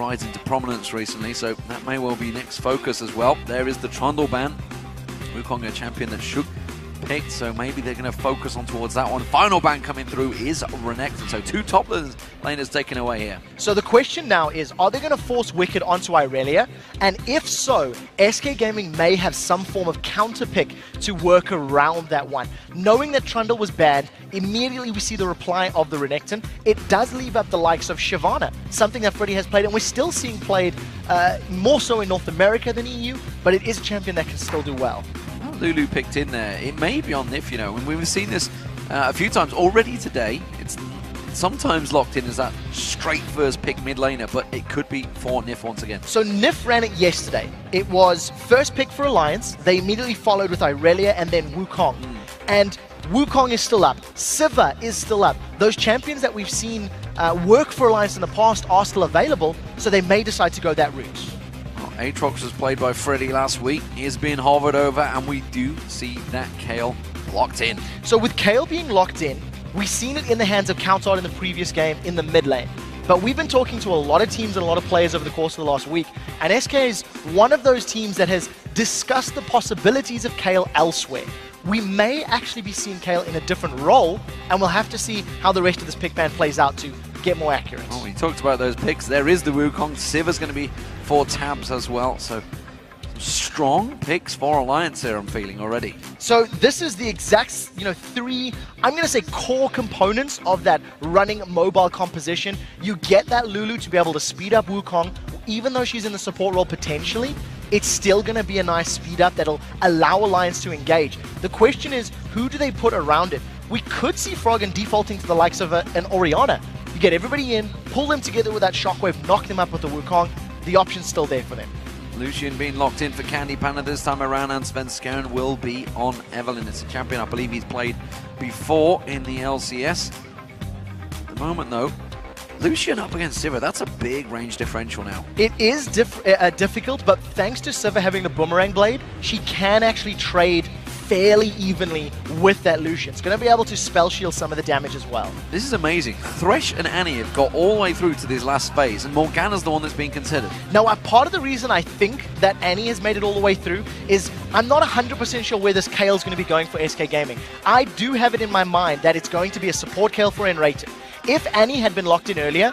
rise into prominence recently, so that may well be next focus as well. There is the Trundle ban. Wukong, a champion that should picked, so maybe they're going to focus on towards that one. Final ban coming through is Renekton, so 2 top laners taken away here. So the question now is, are they going to force Wicked onto Irelia? And if so, SK Gaming may have some form of counter pick to work around that one. Knowing that Trundle was banned, immediately we see the reply of the Renekton. It does leave up the likes of Shyvana, something that Freddy has played, and we're still seeing played more so in North America than EU, but it is a champion that can still do well. Lulu picked in there. It may be on Nif, you know, and we've seen this a few times already today. It's sometimes locked in as that straight first pick mid laner, but it could be for Nif once again. So Nif ran it yesterday. It was first pick for Alliance. They immediately followed with Irelia and then Wukong. And Wukong is still up. Sivir is still up. Those champions that we've seen work for Alliance in the past are still available, so they may decide to go that route. Aatrox was played by Freddy last week. He is being hovered over, and we do see that Kayle locked in. So with Kayle being locked in, we've seen it in the hands of Countdown in the previous game in the mid lane. But we've been talking to a lot of teams and a lot of players over the course of the last week, and SK is one of those teams that has discussed the possibilities of Kayle elsewhere. We may actually be seeing Kayle in a different role, and we'll have to see how the rest of this pick ban plays out to get more accurate. Oh, we talked about those picks. There is the Wukong. Sivir's going to be 4 tabs as well, so strong picks for Alliance here, I'm feeling already. So this is the exact, 3, I'm going to say core components of that running mobile composition. You get that Lulu to be able to speed up Wukong, even though she's in the support role potentially. It's still going to be a nice speed up that'll allow Alliance to engage. The question is, who do they put around it? We could see Froggen defaulting to the likes of an Orianna. You get everybody in, pull them together with that shockwave, knock them up with the Wukong. The option's still there for them. Lucian being locked in for Candy Panda this time around, and Sven Skjern will be on Evelynn. It's a champion I believe he's played before in the LCS. At the moment though, Lucian up against Sivir, that's a big range differential now. It is difficult, but thanks to Sivir having the Boomerang Blade, she can actually trade fairly evenly with that Lucian. It's going to be able to spell shield some of the damage as well. This is amazing. Thresh and Annie have got all the way through to this last phase, and Morgana's the one that's being considered. Now, part of the reason I think that Annie has made it all the way through is I'm not 100% sure where this Kayle is going to be going for SK Gaming. I do have it in my mind that it's going to be a support Kayle for N-rated. If Annie had been locked in earlier,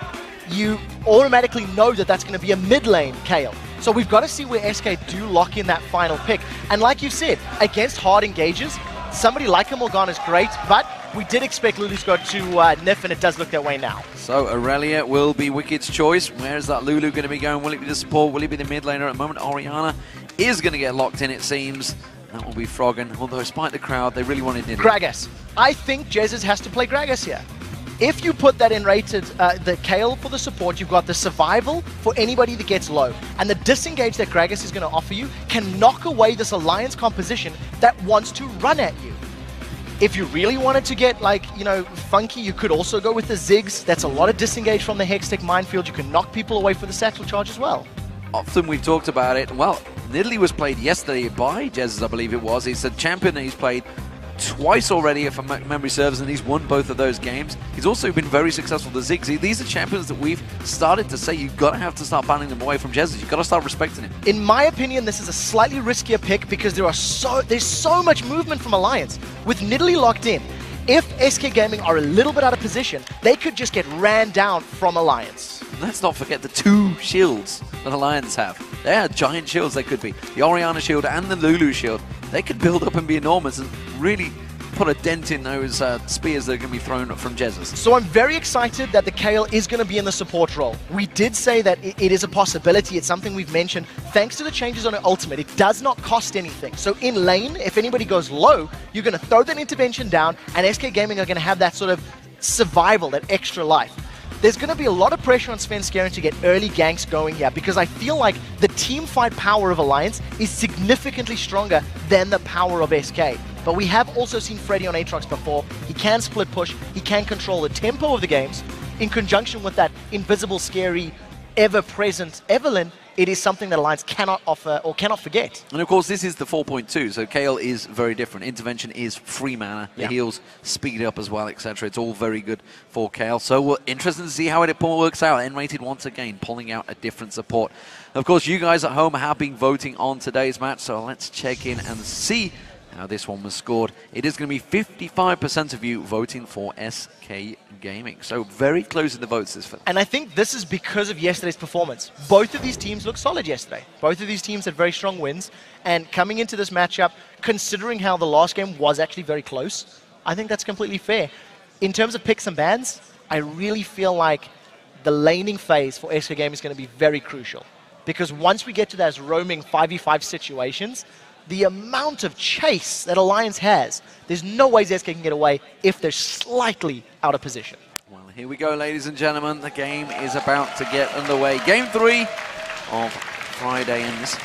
you automatically know that that's going to be a mid lane Kayle. So we've got to see where SK do lock in that final pick. And like you said, against hard engages, somebody like a Morgana is great, but we did expect Lulu's go to Nif, and it does look that way now. So Irelia will be Wicked's choice. Where is that Lulu going to be going? Will it be the support? Will it be the mid laner? At the moment, Orianna is going to get locked in, it seems. That will be Froggen, although despite the crowd, they really wanted Nidalee. Gragas. I think Jesus has to play Gragas here. If you put that in rated, the Kayle for the support, you've got the survival for anybody that gets low. And the disengage that Gragas is going to offer you can knock away this Alliance composition that wants to run at you. If you really wanted to get, funky, you could also go with the Ziggs. That's a lot of disengage from the Hextech minefield. You can knock people away for the satchel charge as well. Often we've talked about it. Well, Nidalee was played yesterday by Jesus, I believe it was. He's a champion that he's played twice already, if memory serves, and he's won both of those games. He's also been very successful with the Ziggs. These are champions that we've started to say you've got to have to start banning them away from Jesus. You've got to start respecting him. In my opinion, this is a slightly riskier pick because there's so much movement from Alliance. With Nidalee locked in, if SK Gaming are a little bit out of position, they could just get ran down from Alliance. Let's not forget the 2 shields that Alliance have. They are giant shields they could be. The Orianna shield and the Lulu shield. They could build up and be enormous and really put a dent in those spears that are going to be thrown from Jesus. So I'm very excited that the Kayle is going to be in the support role. We did say that it is a possibility. It's something we've mentioned. Thanks to the changes on her ultimate, it does not cost anything. So in lane, if anybody goes low, you're going to throw that intervention down, and SK Gaming are going to have that sort of survival, that extra life. There's going to be a lot of pressure on Sven Skjern to get early ganks going here because I feel like the team fight power of Alliance is significantly stronger than the power of SK. But we have also seen Freddy on Aatrox before. He can split push, he can control the tempo of the games. In conjunction with that invisible, scary, ever-present Evelynn, it is something that Alliance cannot offer or cannot forget. And of course, this is the 4.2, so KL is very different. Intervention is free mana, the heals speed up as well, etc. It's all very good for KL. So we're interested to see how it works out. N-rated once again, pulling out a different support. Of course, you guys at home have been voting on today's match, so let's check in and see how this one was scored. It is going to be 55% of you voting for SK Gaming. So very close in the votes this. And I think this is because of yesterday's performance. Both of these teams looked solid yesterday. Both of these teams had very strong wins. And coming into this matchup, considering how the last game was actually very close, I think that's completely fair. In terms of picks and bans, I really feel like the laning phase for SK Gaming is going to be very crucial. Because once we get to those roaming 5v5 situations, the amount of chase that Alliance has, there's no ways SK can get away if they're slightly out of position. Well, here we go, ladies and gentlemen. The game is about to get underway. Game 3 of Friday, and this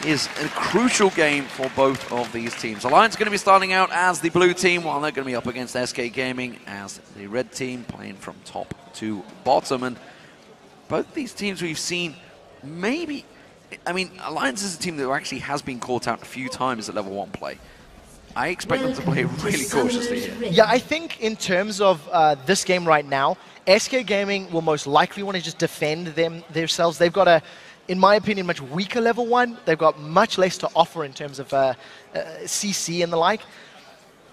is a crucial game for both of these teams. Alliance going to be starting out as the blue team, while they're going to be up against SK Gaming as the red team, playing from top to bottom. And both these teams we've seen maybe... I mean, Alliance is a team that actually has been caught out a few times at level 1 play. I expect them to play really cautiously here. Yeah, I think in terms of this game right now, SK Gaming will most likely want to just defend themselves. They've got a, in my opinion, much weaker level 1. They've got much less to offer in terms of CC and the like.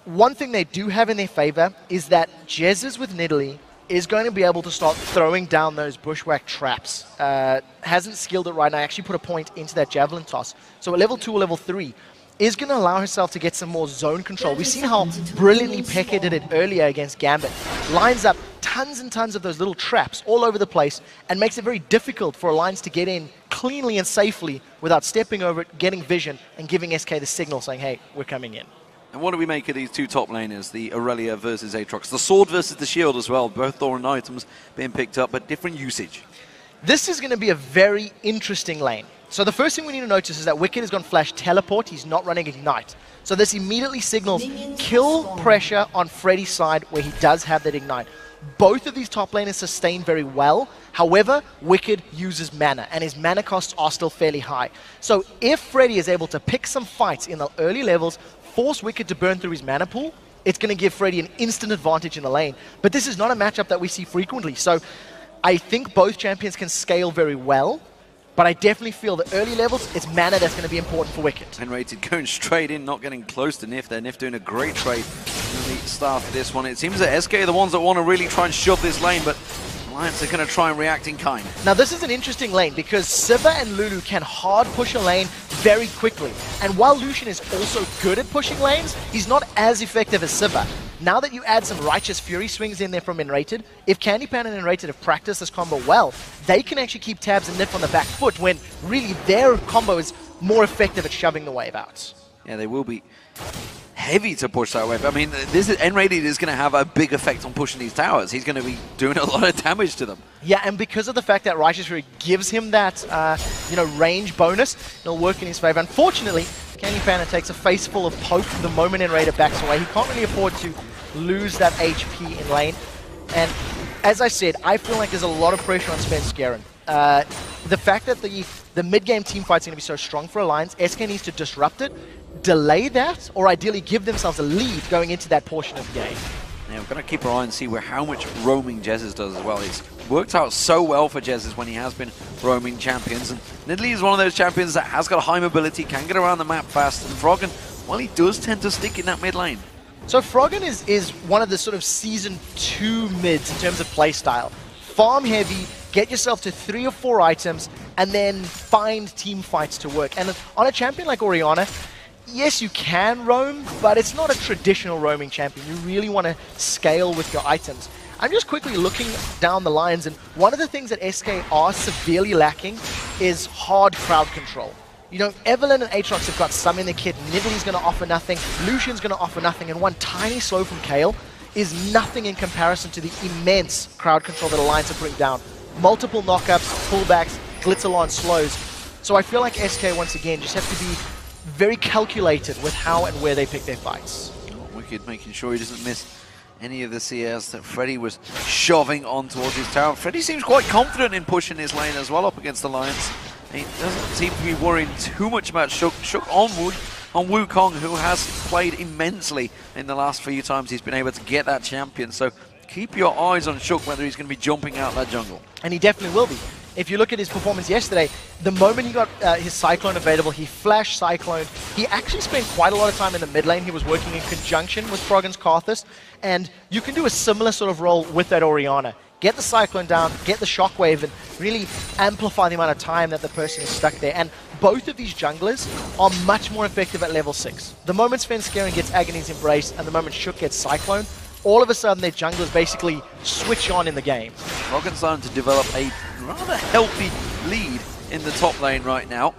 One thing they do have in their favor is that Jez's with Nidalee is going to be able to start throwing down those bushwhack traps. Hasn't skilled it right now. I actually put a point into that javelin toss. So at level 2 or level 3, is going to allow herself to get some more zone control. We've seen how brilliantly Pekka did it earlier against Gambit. Lines up tons and tons of those little traps all over the place and makes it very difficult for Alliance to get in cleanly and safely without stepping over it, getting vision, and giving SK the signal saying, hey, we're coming in. And what do we make of these two top laners, the Aurelia versus Aatrox? The sword versus the shield as well, both Thoran items being picked up, but different usage. This is going to be a very interesting lane. So the first thing we need to notice is that Wicked has gone flash teleport, he's not running Ignite. So this immediately signals kill pressure on Freddy's side where he does have that Ignite. Both of these top laners sustain very well. However, Wicked uses mana, and his mana costs are still fairly high. So if Freddy is able to pick some fights in the early levels, force Wicked to burn through his mana pool, it's going to give Freddy an instant advantage in the lane. But this is not a matchup that we see frequently. So I think both champions can scale very well, but I definitely feel the early levels, it's mana that's going to be important for Wicked. N-rated going straight in, not getting close to Nif there. Nif doing a great trade in the start of this one. It seems that SK are the ones that want to really try and shove this lane, but Alliance are going to try and react in kind. Now this is an interesting lane because Sivir and Lulu can hard push a lane very quickly. And while Lucian is also good at pushing lanes, he's not as effective as Sivir. Now that you add some Righteous Fury swings in there from N-rated, if Candypan and N-rated have practiced this combo well, they can actually keep tabs and Nif on the back foot when really their combo is more effective at shoving the wave out. Yeah, they will be heavy to push that wave. I mean, this is N-rated is going to have a big effect on pushing these towers. He's going to be doing a lot of damage to them. Yeah, and because of the fact that Righteous Fury gives him that, range bonus, it'll work in his favor. Unfortunately, Candypan takes a face full of poke the moment N-rated backs away. He can't really afford to lose that HP in lane. And as I said, I feel like there's a lot of pressure on Spence Garen. The fact that the mid-game team fight's going to be so strong for Alliance, SK needs to disrupt it, delay that, or ideally give themselves a lead going into that portion of the game. Yeah, we're going to keep our eye and see how much roaming Jez's does as well. It's worked out so well for Jez's when he has been roaming champions. And Nidalee is one of those champions that has got high mobility, can get around the map fast. And Froggen, well, he does tend to stick in that mid lane. So Froggen is one of the sort of Season 2 mids in terms of playstyle. Farm heavy, get yourself to 3 or 4 items, and then find team fights to work. And on a champion like Orianna, yes, you can roam, but it's not a traditional roaming champion. You really want to scale with your items. I'm just quickly looking down the lines, and one of the things that SK are severely lacking is hard crowd control. You know, Evelynn and Aatrox have got some in the kit. Nidalee's going to offer nothing. Lucian's going to offer nothing. And one tiny slow from Kayle is nothing in comparison to the immense crowd control that Alliance are putting down. Multiple knockups, pullbacks, Glitterlon slows. So I feel like SK, once again, just have to be very calculated with how and where they pick their fights. Wicked making sure he doesn't miss any of the CS that Freddy was shoving on towards his tower. Freddy seems quite confident in pushing his lane as well up against Alliance. He doesn't seem to be worrying too much about Shook. Shook on Wukong, who has played immensely in the last few times he's been able to get that champion. So keep your eyes on Shook, whether he's going to be jumping out that jungle. And he definitely will be. If you look at his performance yesterday, the moment he got his Cyclone available, he flashed Cyclone. He actually spent quite a lot of time in the mid lane. He was working in conjunction with Froggen's Karthus. And you can do a similar sort of role with that Orianna. Get the Cyclone down, get the Shockwave, and really amplify the amount of time that the person is stuck there. And both of these junglers are much more effective at level 6. The moment Svenskeren gets Agony's Embrace and the moment Shook gets Cyclone, all of a sudden their junglers basically switch on in the game. Froggen's starting to develop a rather healthy lead in the top lane right now.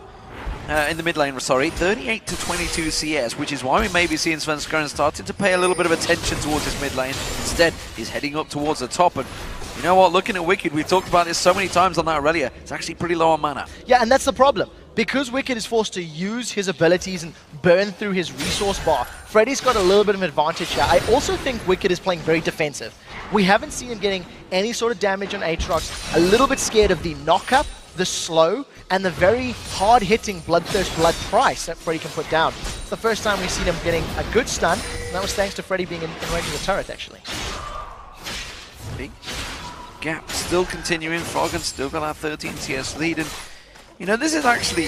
In the mid lane, sorry, 38 to 22 CS, which is why we may be seeing Svenskeren starting to pay a little bit of attention towards his mid lane. Instead, he's heading up towards the top, and you know what, looking at Wicked, we've talked about this so many times on that Aurelia, it's actually pretty low on mana. Yeah, and that's the problem. Because Wicked is forced to use his abilities and burn through his resource bar, Freddy's got a little bit of an advantage here. I also think Wicked is playing very defensive. We haven't seen him getting any sort of damage on Aatrox, a little bit scared of the knock-up, the slow, and the very hard-hitting Bloodthirst Blood price that Freddy can put down. It's the first time we've seen him getting a good stun, and that was thanks to Freddy being in range of the turret, actually. Big gap still continuing. Froggen still got that 13 CS lead, and you know, this is actually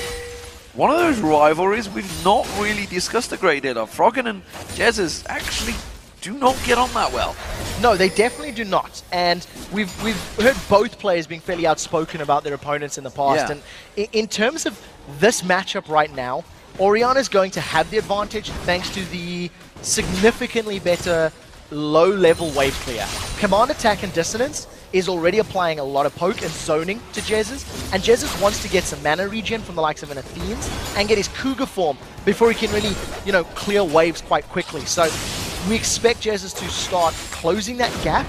one of those rivalries we've not really discussed a great deal of. Froggen and Jesus actually do not get on that well. No, they definitely do not. And we've heard both players being fairly outspoken about their opponents in the past. Yeah. And in terms of this matchup right now, Orianna's going to have the advantage thanks to the significantly better low-level wave clear. Command Attack and Dissonance is already applying a lot of poke and zoning to Jesus, and Jesus wants to get some mana regen from the likes of an Athene's and get his Cougar form before he can really, you know, clear waves quite quickly. So we expect Jesus to start closing that gap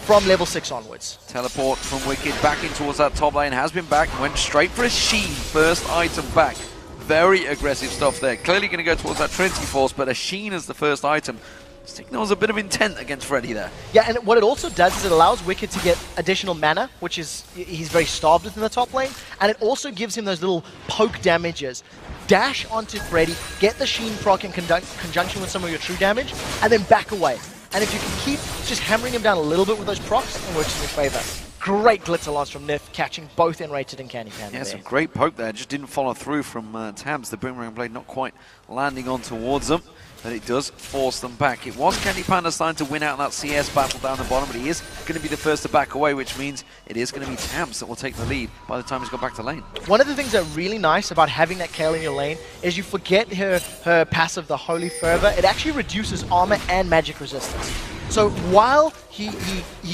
from level 6 onwards. Teleport from Wicked back in towards that top lane, has been back, went straight for a Sheen, first item back. Very aggressive stuff there. Clearly going to go towards that Trinity Force, but a Sheen as the first item signals a bit of intent against Freddy there. Yeah, and what it also does is it allows Wicked to get additional mana, which is he's very starved with in the top lane, and it also gives him those little poke damages. Dash onto Freddy, get the Sheen proc in conjunction with some of your true damage, and then back away. And if you can keep just hammering him down a little bit with those procs, it works in your favor. Great Glitzer Lance from Nif, catching both Enrated and Candy Panda. Yeah, some great poke there, just didn't follow through from Tabs. The Boomerang Blade not quite landing on towards them, but it does force them back. It was Candy Panda starting to win out that CS battle down the bottom, but he is going to be the first to back away, which means it is going to be Tabs that will take the lead by the time he's got back to lane. One of the things that are really nice about having that Kayle in your lane is you forget her passive, the Holy Fervor. It actually reduces armor and magic resistance. So while he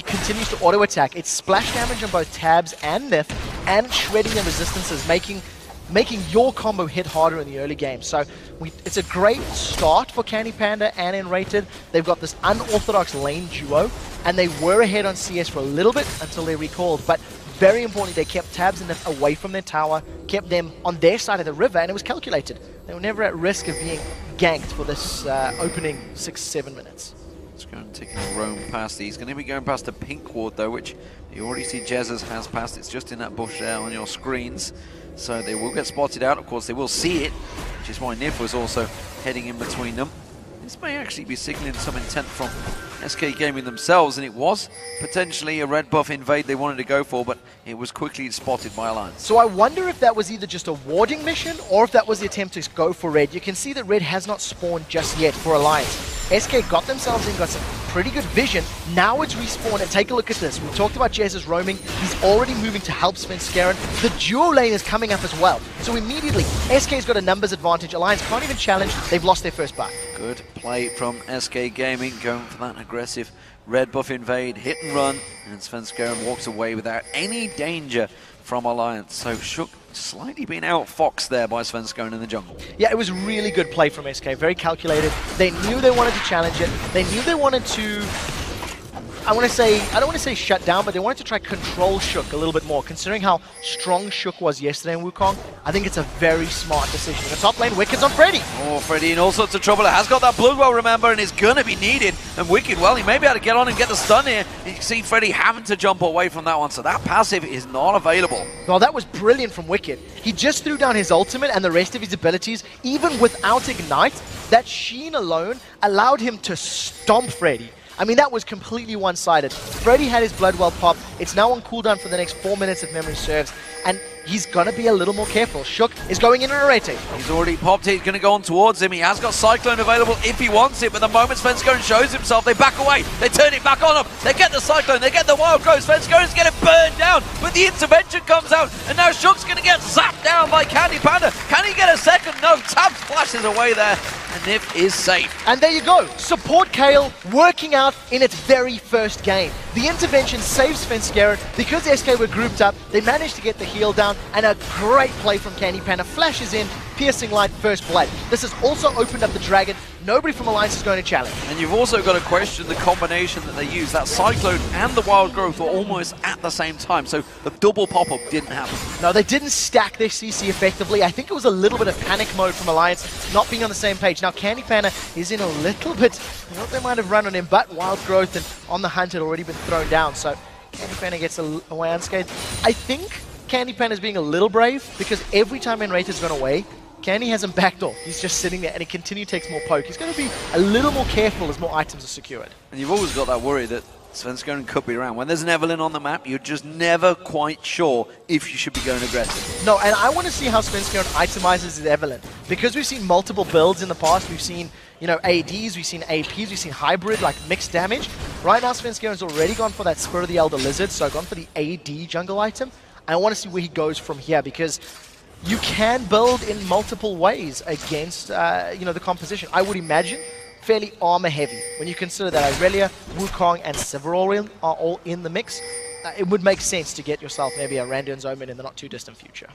continues to auto-attack, it's splash damage on both Tabs and Nif, and shredding the resistances, making your combo hit harder in the early game. So it's a great start for Candy Panda and Enrated. They've got this unorthodox lane duo, and they were ahead on CS for a little bit until they recalled. But very importantly, they kept Tabs and Nif away from their tower, kept them on their side of the river, and it was calculated. They were never at risk of being ganked for this opening 6-7 minutes. Let's go and take a roam past. He's going to be going past the pink ward though, which you already see Jesus has passed. It's just in that bush there on your screens. So they will get spotted out. Of course, they will see it, which is why Nif was also heading in between them. This may actually be signaling some intent from SK Gaming themselves, and it was potentially a red buff invade they wanted to go for, but it was quickly spotted by Alliance. So I wonder if that was either just a warding mission or if that was the attempt to go for red. You can see that red has not spawned just yet for Alliance. SK got themselves in, got some pretty good vision. Now it's respawn, and take a look at this. We talked about Jesus roaming. He's already moving to help Svenskeren. The duo lane is coming up as well. So immediately, SK's got a numbers advantage. Alliance can't even challenge. They've lost their first buff. Good play from SK Gaming, going for that aggressive red buff invade, hit and run, and Svenskeren walks away without any danger from Alliance. So Shook slightly being outfoxed there by Svenskeren in the jungle. Yeah, it was really good play from SK, very calculated. They knew they wanted to challenge it. They knew they wanted to I want to say, I don't want to say shut down, but they wanted to try control Shook a little bit more. Considering how strong Shook was yesterday in Wukong, I think it's a very smart decision. In the top lane, Wicked's on Freddy. Oh, Freddy in all sorts of trouble. It has got that Bloodwell, remember, and it's going to be needed. And Wicked, well, he may be able to get on and get the stun here. You can see Freddy having to jump away from that one, so that passive is not available. Well, that was brilliant from Wicked. He just threw down his ultimate and the rest of his abilities, even without Ignite. That Sheen alone allowed him to stomp Freddy. I mean, that was completely one-sided. Freddy had his Bloodwell pop. It's now on cooldown for the next 4 minutes if memory serves. And he's going to be a little more careful. Shook is going in an arete. He's already popped it. He's going to go on towards him. He has got Cyclone available if he wants it. But the moment Svenskeren shows himself, they back away. They turn it back on him. They get the Cyclone. They get the Wild Growth. Svenskaren's going to burn down. But the intervention comes out. And now Shook's going to get zapped down by Candy Panda. Can he get a second? No. Tab flashes away there. And Nif is safe. And there you go. Support Kayle working out in its very first game. The intervention saves Svenskeren. Because SK were grouped up, they managed to get the heal down. And a great play from Candy Panda. Flashes in, piercing light, first blood. This has also opened up the Dragon. Nobody from Alliance is going to challenge. And you've also got to question the combination that they use. That Cyclone and the Wild Growth were almost at the same time, so the double pop-up didn't happen. No, they didn't stack their CC effectively. I think it was a little bit of panic mode from Alliance, not being on the same page. Now, Candy Panda is in a little bit, I thought they might have run on him, but Wild Growth and On the Hunt had already been thrown down, so Candy Panda gets away unscathed. I think Candy Panda is being a little brave, because every time Enrater's gone away, Candy hasn't backed off. He's just sitting there and he continues to take more poke. He's going to be a little more careful as more items are secured. And you've always got that worry that Svenskeren could be around. When there's an Evelynn on the map, you're just never quite sure if you should be going aggressive. No, and I want to see how Svenskeren itemizes his Evelynn. Because we've seen multiple builds in the past. We've seen, you know, ADs, we've seen APs, we've seen hybrid, like mixed damage. Right now, Svenskeren's already gone for that Spirit of the Elder Lizard, so gone for the AD jungle item. I want to see where he goes from here, because you can build in multiple ways against, you know, the composition. I would imagine fairly armor heavy. When you consider that Irelia, Wukong, and Several are all in the mix, it would make sense to get yourself maybe a Randuin's Omen in the not too distant future.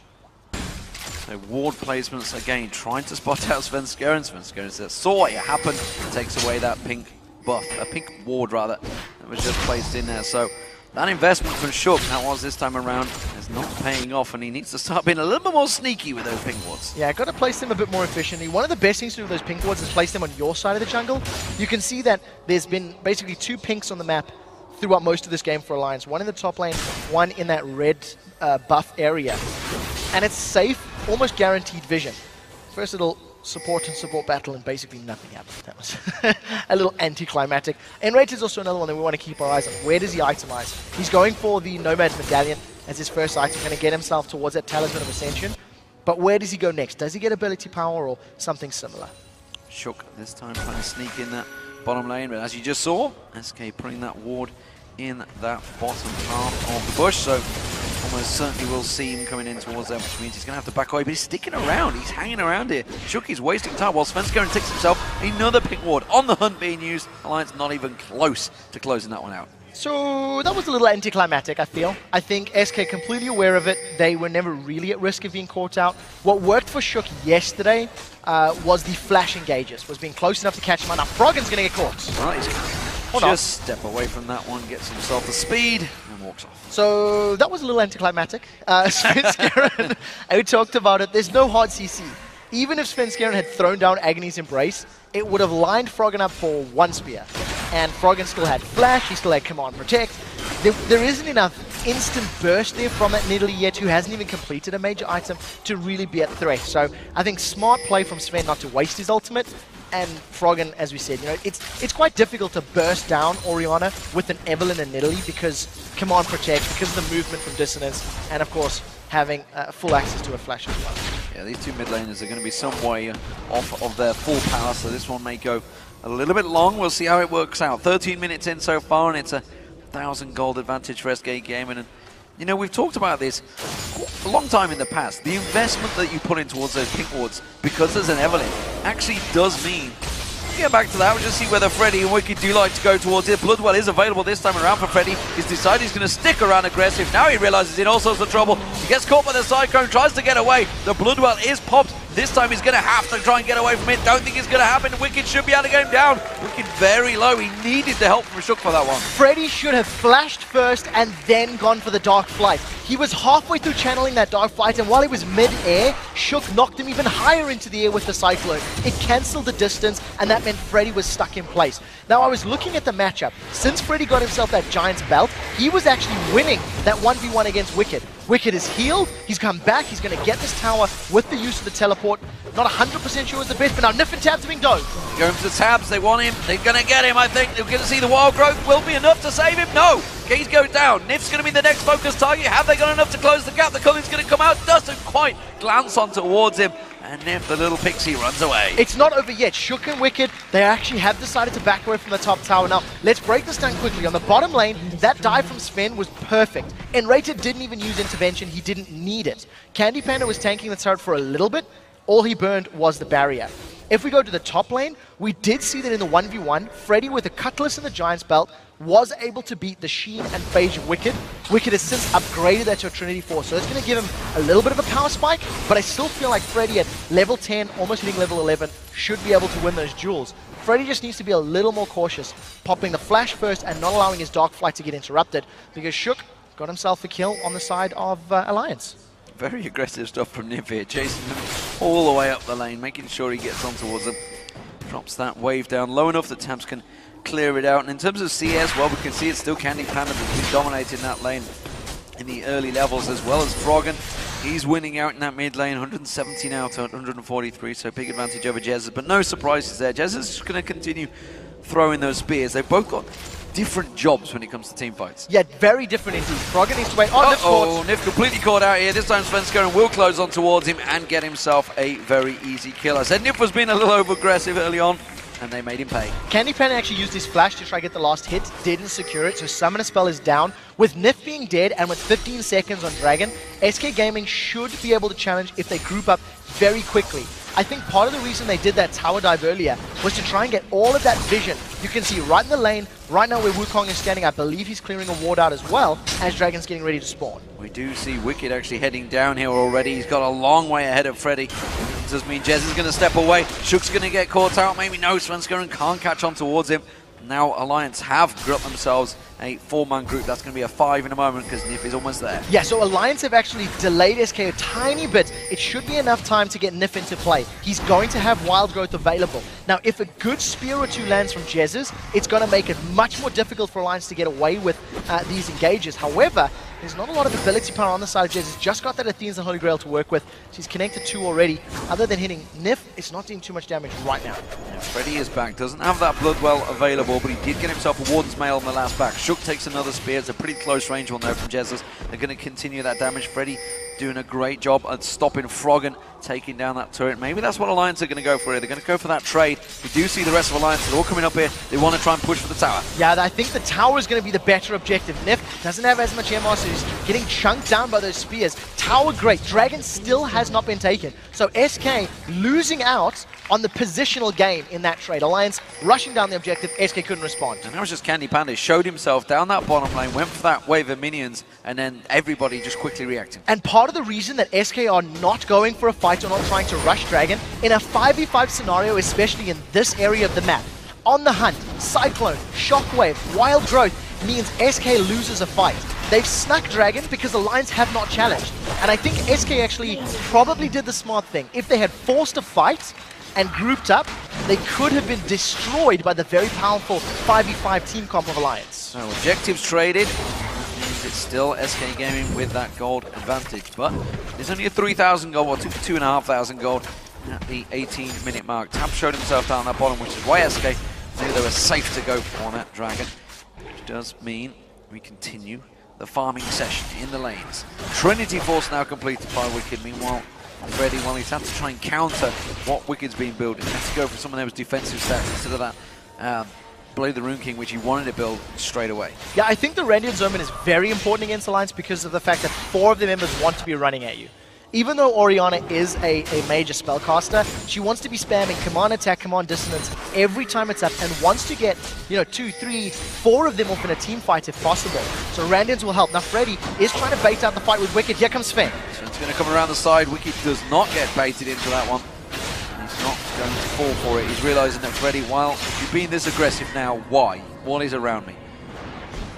So ward placements again, trying to spot out Svenskeren. Svenskeren saw it happen, takes away that pink buff, a pink ward rather, that was just placed in there. So that investment from Shook, that was this time around, is not paying off, and he needs to start being a little bit more sneaky with those pink wards. Yeah, got to place them a bit more efficiently. One of the best things to do with those pink wards is place them on your side of the jungle. You can see that there's been basically 2 pinks on the map throughout most of this game for Alliance. One in the top lane, one in that red buff area. And it's safe, almost guaranteed vision. First little support and support battle, and basically nothing happened. That was a little anticlimactic. Enrage is also another one that we want to keep our eyes on. Where does he itemize? He's going for the Nomad's Medallion as his first item, going to get himself towards that Talisman of Ascension. But where does he go next? Does he get ability power or something similar? Shook this time trying to sneak in that bottom lane, but as you just saw, SK putting that ward in that bottom half of the bush, so almost certainly we'll see him coming in towards there, which means he's going to have to back away, but he's sticking around, he's hanging around here. Shook is wasting time while Svenskeren takes himself another pink ward. On the hunt being used, Alliance not even close to closing that one out. So that was a little anticlimactic, I feel. I think SK completely aware of it. They were never really at risk of being caught out. What worked for Shook yesterday was the flash engages, was being close enough to catch him out. Now Froggen's going to get caught. Well, he's just step away from that one, gets himself the speed, and walks off. So that was a little anticlimactic. Svenskeren, we talked about it, there's no hard CC. Even if Svenskeren had thrown down Agony's Embrace, it would have lined Froggen up for 1 spear. And Froggen still had Flash, he still had Command Protect. There isn't enough instant burst there from that Nidalee yet, who hasn't even completed a major item, to really be at threat. So I think smart play from Sven not to waste his ultimate. And Froggen, as we said, you know, it's quite difficult to burst down Orianna with an Evelynn and Nidalee, because Command Protect, because of the movement from Dissonance, and of course having full access to a Flash as well. Yeah, these 2 mid laners are going to be some way off of their full power, so this one may go a little bit long. We'll see how it works out. 13 minutes in so far, and it's a 1,000 gold advantage for SK Gaming. And you know, we've talked about this a long time in the past. The investment that you put in towards those pink wards, because there's an Evelynn, actually does mean. Get back to that, we'll just see whether Freddy and Wicked do like to go towards it. Bloodwell is available this time around for Freddy. He's decided he's going to stick around aggressive. Now he realizes he's in all sorts of trouble. He gets caught by the Cyclone, tries to get away. The Bloodwell is popped. This time he's going to have to try and get away from it. Don't think it's going to happen. Wicked should be able to get him down. Wicked very low. He needed the help from Shook for that one. Freddy should have flashed first and then gone for the Dark Flight. He was halfway through channeling that Dark Flight, and while he was mid-air, Shook knocked him even higher into the air with the Cyclone. It cancelled the distance, and that meant Freddy was stuck in place. Now, I was looking at the matchup. Since Freddy got himself that Giant's Belt, he was actually winning that 1v1 against Wicked. Wicked is healed, he's come back, he's going to get this tower with the use of the teleport. Not 100% sure it's the best, but now Nif and Tabs are being dove. Going for the Tabs, they want him, they're going to get him, I think. They're going to see the Wild Growth will be enough to save him. No! Gaze goes down, Nif's going to be the next focus target. Have they got enough to close the gap? The Culling's going to come out, doesn't quite glance on towards him. And Nif, the little pixie, runs away. It's not over yet. Shook and Wicked, they actually have decided to back away from the top tower. Now, let's break this down quickly. On the bottom lane, that dive from Sven was perfect. Enrated didn't even use intervention. He didn't need it. Candy Panda was tanking the turret for a little bit. All he burned was the barrier. If we go to the top lane, we did see that in the 1v1, Freddy with the Cutlass and the Giant's Belt was able to beat the Sheen and Phage of Wicked. Wicked has since upgraded that to a Trinity Force, so it's going to give him a little bit of a power spike, but I still feel like Freddy at level 10, almost hitting level 11, should be able to win those duels. Freddy just needs to be a little more cautious, popping the flash first and not allowing his Dark Flight to get interrupted, because Shook got himself a kill on the side of Alliance. Very aggressive stuff from Nif here, chasing him all the way up the lane, making sure he gets on towards him. Drops that wave down low enough that Tabs can clear it out. And in terms of CS, well, we can see it's still Candy Panda that's been dominating that lane in the early levels, as well as Froggen. He's winning out in that mid lane, 170 now to 143, so big advantage over Jesus. But no surprises there. Jesus is just going to continue throwing those spears. They've both got different jobs when it comes to team fights. Yeah, very different indeed. Froggen needs to wait. Oh, Nif completely caught out here. This time Svenskeren will close on towards him and get himself a very easy kill. I said Nif was being a little over-aggressive early on, and they made him pay. Candy Panda actually used his flash to try to get the last hit, didn't secure it, so Summoner Spell is down. With Nif being dead and with 15 seconds on Dragon, SK Gaming should be able to challenge if they group up very quickly. I think part of the reason they did that tower dive earlier was to try and get all of that vision. You can see right in the lane, right now where Wukong is standing, I believe he's clearing a ward out as well as Dragon's getting ready to spawn. We do see Wicked actually heading down here already. He's got a long way ahead of Freddy. Does this mean Jez is going to step away? Shook's going to get caught out. Maybe no, Svenskeren can't catch on towards him. Now Alliance have got themselves a 4-man group. That's going to be a 5 in a moment because Nif is almost there. Yeah, so Alliance have actually delayed SK a tiny bit. It should be enough time to get Nif into play. He's going to have Wild Growth available. Now, if a good spear or two lands from Jez's, it's going to make it much more difficult for Alliance to get away with these engages. However, there's not a lot of ability power on the side of Jez. He's just got that Athena's and Holy Grail to work with. She's connected 2 already. Other than hitting Nif, it's not doing too much damage right now. Yeah, Freddy is back. Doesn't have that Bloodwell available, but he did get himself a Warden's Mail on the last back. Shook takes another spear. It's a pretty close range one there from Jez's. They're going to continue that damage. Freddy doing a great job at stopping Froggen taking down that turret. Maybe that's what Alliance are going to go for here. They're going to go for that trade. We do see the rest of Alliance. They're all coming up here. They want to try and push for the tower. Yeah, I think the tower is going to be the better objective. Nif doesn't have as much MR, so he's getting chunked down by those spears. Tower great. Dragon still has not been taken. So SK losing out on the positional game in that trade. Alliance rushing down the objective. SK couldn't respond. And that was just Candy Panda. Showed himself down that bottom lane, went for that wave of minions, and then everybody just quickly reacting. And part of the reason that SK are not going for a fight or not trying to rush Dragon, in a 5v5 scenario, especially in this area of the map, on the hunt, Cyclone, Shockwave, Wild Growth, means SK loses a fight. They've snuck Dragon because Alliance have not challenged. And I think SK actually probably did the smart thing. If they had forced a fight and grouped up, they could have been destroyed by the very powerful 5v5 team comp of Alliance. So objectives traded. It's still SK Gaming with that gold advantage, but there's only a 3,000 gold, or 2,500 gold at the 18-minute mark. Tab showed himself down that bottom, which is why SK knew they were safe to go for that Dragon, which does mean we continue the farming session in the lanes. Trinity Force now completed by Wicked. Meanwhile, Freddy, well, he's had to try and counter what Wicked's been building. He had to go for some of those defensive stats instead of that Blade the Rune King, which he wanted to build straight away. Yeah, I think the Rendian Zoman is very important against Alliance because of the fact that 4 of the members want to be running at you. Even though Orianna is a major spellcaster, she wants to be spamming command attack, command dissonance every time it's up, and wants to get, 2, 3, 4 of them off in a team fight if possible. So Randians will help. Now Freddy is trying to bait out the fight with Wicked. Here comes Sven. Sven's going to come around the side. Wicked does not get baited into that one. He's not going to fall for it. He's realizing that Freddy, well, if you're being this aggressive now, why? What is around me?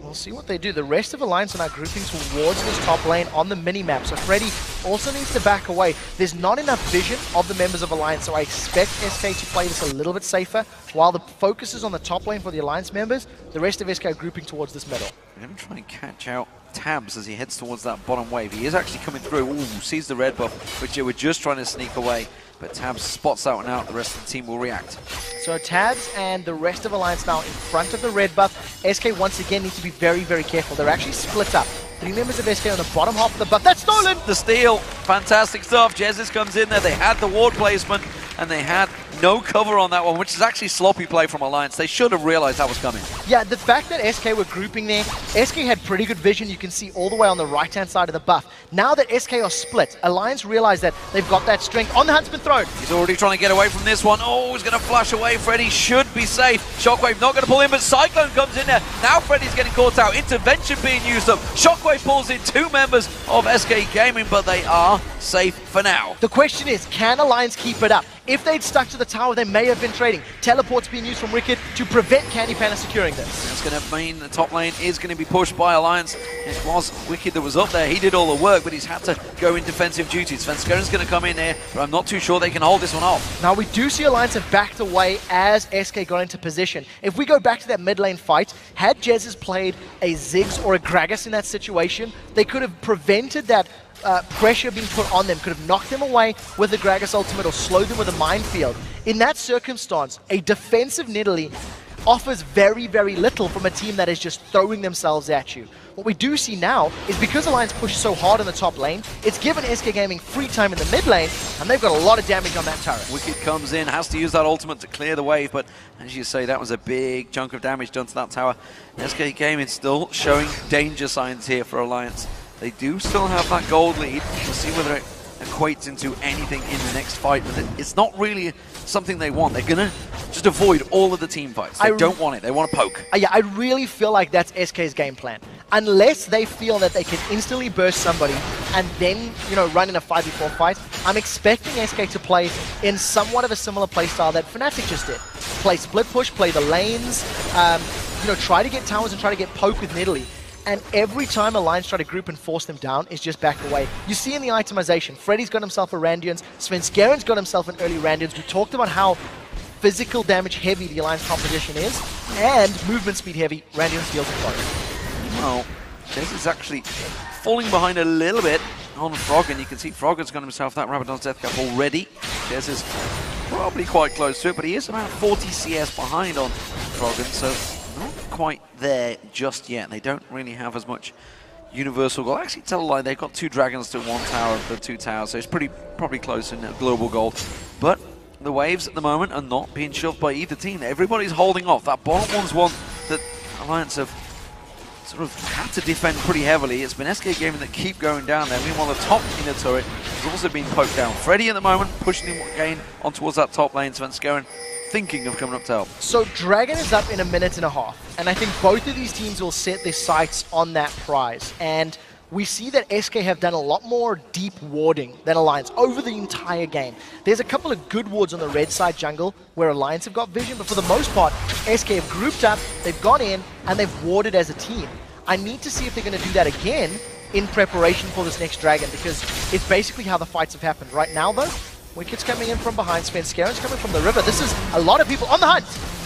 We'll see what they do. The rest of Alliance are now grouping towards this top lane on the mini-map, so Freddy also needs to back away. There's not enough vision of the members of Alliance, so I expect SK to play this a little bit safer. While the focus is on the top lane for the Alliance members, the rest of SK are grouping towards this middle. We're going to try and catch out Tabs as he heads towards that bottom wave. He is actually coming through. Ooh, sees the red buff, which they were just trying to sneak away. But Tabs spots out and out. The rest of the team will react. So Tabs and the rest of Alliance now in front of the red buff. SK once again need to be very, very careful. They're actually split up. 3 members of SK on the bottom half of the buff. That's stolen! The steal. Fantastic stuff. Jesus comes in there. They had the ward placement and they had no cover on that one, which is actually sloppy play from Alliance. They should have realized that was coming. Yeah, the fact that SK were grouping there, SK had pretty good vision. You can see all the way on the right-hand side of the buff. Now that SK are split, Alliance realize that they've got that strength. On the Huntsman thrown. He's already trying to get away from this one. Oh, he's going to flash away. Freddy should be safe. Shockwave not going to pull in, but Cyclone comes in there. Now Freddy's getting caught out. Intervention being used up. Shockwave pulls in 2 members of SK Gaming, but they are safe for now. The question is, can Alliance keep it up? If they'd stuck to the tower, they may have been trading. Teleports being used from Wicked to prevent Candy Panda securing this. That's going to mean the top lane is going to be pushed by Alliance. It was Wicked that was up there. He did all the work, but he's had to go in defensive duties. Svenskaren's going to come in there, but I'm not too sure they can hold this one off. Now, we do see Alliance have backed away as SK got into position. If we go back to that mid lane fight, had Jezz played a Ziggs or a Gragas in that situation, they could have prevented that pressure being put on them, could have knocked them away with the Gragas ultimate or slowed them with a minefield. In that circumstance, a defensive Nidalee offers very, very little from a team that is just throwing themselves at you. What we do see now is because Alliance pushed so hard in the top lane, it's given SK Gaming free time in the mid lane, and they've got a lot of damage on that turret. Wicked comes in, has to use that ultimate to clear the wave, but as you say, that was a big chunk of damage done to that tower. SK Gaming still showing danger signs here for Alliance. They do still have that gold lead. We'll see whether it equates into anything in the next fight, but it's not really something they want. They're going to just avoid all of the team fights. They don't want it. They want to poke. Yeah, I really feel like that's SK's game plan. Unless they feel that they can instantly burst somebody and then, run in a 5v4 fight, I'm expecting SK to play in somewhat of a similar playstyle that Fnatic just did. Play split push, play the lanes, try to get towers and try to get poke with Nidalee. And every time Alliance try to group and force them down, is just back away. You see in the itemization, Freddy's got himself a Randians, Svenskaren's got himself an early Randians. We talked about how physical damage heavy the Alliance composition is, and movement speed heavy, Randians deals with both. Well, Jez is actually falling behind a little bit on Frog, and you can see Frog has got himself that Rabadon's Death Cap already. Jez is probably quite close to it, but he is about 40 CS behind on Froggen, so not quite there just yet. They don't really have as much universal gold. Actually, tell a lie, they've got 2 dragons to 1 tower of the 2 towers, so it's probably close in global gold. But the waves at the moment are not being shoved by either team. Everybody's holding off. That bottom one's one that Alliance have sort of had to defend pretty heavily. It's been SK Gaming that keep going down there. Meanwhile, the top inner turret has also been poked down. Freddy at the moment pushing him again on towards that top lane. Svenskaren thinking of coming up to help. So Dragon is up in a minute and a half, and I think both of these teams will set their sights on that prize. And we see that SK have done a lot more deep warding than Alliance over the entire game. There's a couple of good wards on the red side jungle where Alliance have got vision, but for the most part, SK have grouped up, they've gone in, and they've warded as a team. I need to see if they're going to do that again in preparation for this next Dragon, because it's basically how the fights have happened. Right now, though, Wicked's coming in from behind, Svenskaren's coming from the river. This is a lot of people on the hunt.